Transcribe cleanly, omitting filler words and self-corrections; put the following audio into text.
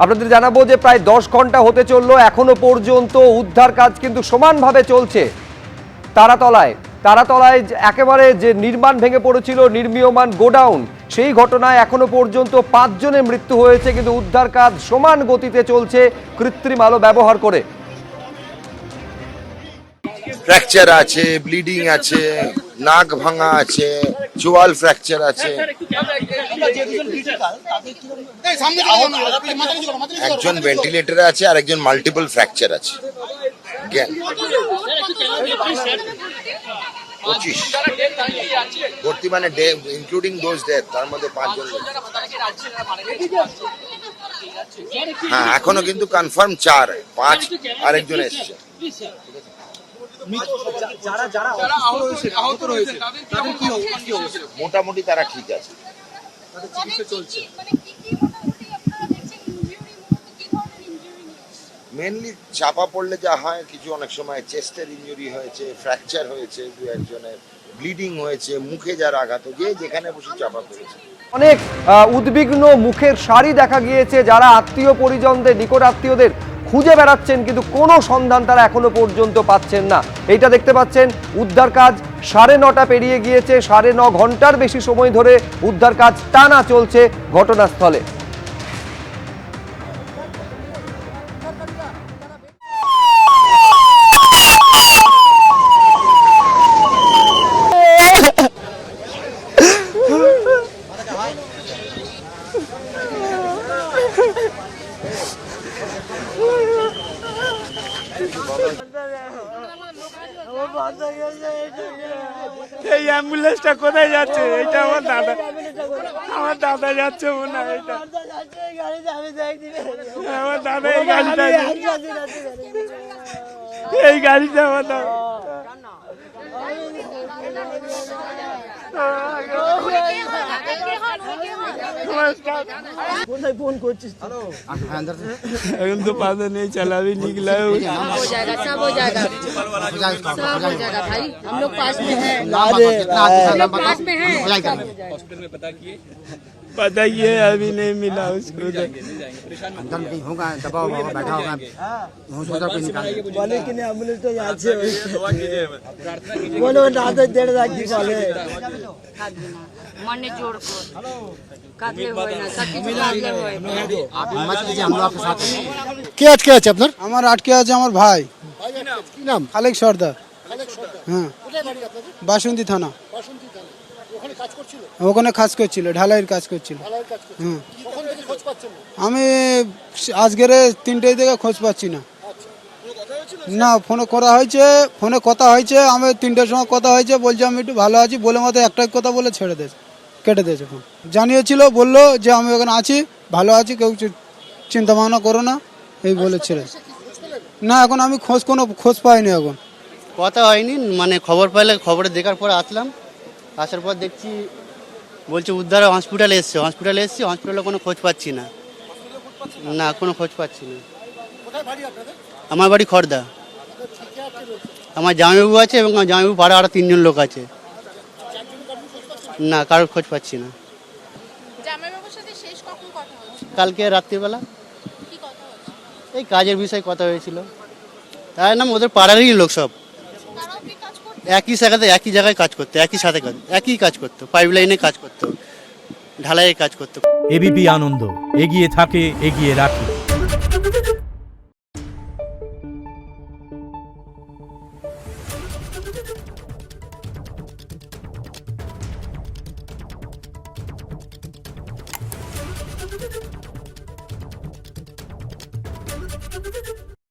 আপনাদের জানাবো যে প্রায় 10 ঘন্টা হতে চললো, এখনো পর্যন্ত উদ্ধার কাজ কিন্তু সমানভাবে চলছে। তারাতলায় একেবারে যে নির্মাণ ভেঙে পড়েছিল, নির্মীয়মান গোডাউন, সেই ঘটনায় এখনো পর্যন্ত 5 জনের মৃত্যু হয়েছে, কিন্তু উদ্ধার কাজ সমান গতিতে চলছে কৃত্রিম আলো ব্যবহার করে। ফ্র্যাকচার আছে, ব্লিডিং আছে, নাক ভাঙা আছে, চোয়াল ফ্র্যাকচার আছে, একজন ভেন্টিলেটরে আছে আর একজন মাল্টিপল ফ্র্যাকচার আছে। 25 ভর্তি, মানে ইনক্লুডিং দোজ ডেথ, তার মধ্যে 5 জন। হ্যাঁ, এখনো কিন্তু কনফার্ম 4, 5 আরেকজন এসছে। মোটামুটি তারা ঠিক আছে। মেনলি চাপা পড়লে যা হয়, কিছু অনেক সময় চেস্টের ইনজুরি হয়েছে, ফ্র্যাকচার হয়েছে, দু একজনের ব্লিডিং হয়েছে, মুখে যার আঘাত, যে যেখানে বসে চাপা পড়েছে। অনেক উদ্বিগ্ন মুখের সারি দেখা গিয়েছে, যারা আত্মীয় পরিজনদের, নিকট আত্মীয়দের খুঁজে বেড়াচ্ছেন, কিন্তু কোনো সন্ধান তারা এখনো পর্যন্ত পাচ্ছেন না। এইটা দেখতে পাচ্ছেন, উদ্ধার কাজ 9:30 পেরিয়ে গিয়েছে, 9.5 ঘন্টার বেশি সময় ধরে উদ্ধার কাজ টানা চলছে ঘটনাস্থলে। এই অ্যাম্বুলেন্সটা কোথায় যাচ্ছে? এটা আমার দাদা যাচ্ছে মনে হয়। এটা আমার দাদা এই গাড়িটা আমার দাদা। फोन করছিস? এখন তো পাতা নেই, চালাবি निकला है। हो जाएगा, सब हो जाएगा, सब हो जाएगा भाई, हम लोग पास में हैं, पास में हैं। हॉस्पिटल में पता किए अभी नहीं मिला उसको। अंदर में कहीं होगा, दबा होगा, बैठा होगा, हॉस्पिटल पे निकाल बोले कि नहीं एम्बुलेंस तो यहाँ से बोलो रात 1.5 लाख की बोले मने जोड़ को কাটলে হয় না, সাথে কাটলে হয়। आप हिम्मत कीजिए, हम लोग के साथ हैं। কে আটকে আছে আপনার? আমার আটকে আছে আমার ভাই। কি নাম? খালেক সর্দার। হ্যাঁ, বাসন্তী থানা। ওখানে কাজ করছিল, ঢালাইয়ের কাজ করছিল। হ্যাঁ, আমি আজকের 3টে থেকে খোঁজ পাচ্ছি না। না, ফোনে কথা হয়েছে, আমি 3টের সময় কথা হয়েছে, বলছে আমি একটু ভালো আছি বলে মতো একটাই কথা বলে কেটে দিয়েছে ফোন। জানিয়েছিল, বললো যে আমি ওখানে আছি, ভালো আছি, কেউ চিন্তা ভাবনা করো না, এই বলেছিল। না, এখন আমি খোঁজ পাইনি। এখন কথা হয়নি, মানে খবরে দেখার পর আসার পর দেখছি বলছে উদ্ধার হসপিটালে এসছি, হসপিটালে কোনো খোঁজ পাচ্ছি না। না, কোনো খোঁজ পাচ্ছি না। আমার বাড়ি খড়দা। আমার জামাইবাবু আছে এবং আমার জামাইবাবু পাড়া আরো 3 জন লোক আছে। না, কারোর খোঁজ পাচ্ছি না। কালকে রাত্রিবেলা এই কাজের বিষয়ে কথা হয়েছিল। তাই না, ওদের পাড়ারই লোক সব একই জায়গায় কাজ করতো, একই কাজ করতো, পাইপ লাইনে কাজ করতো, ঢালাইয়ের কাজ করতো। এবিপি আনন্দ, এগিয়ে থাকে, এগিয়ে রাখে।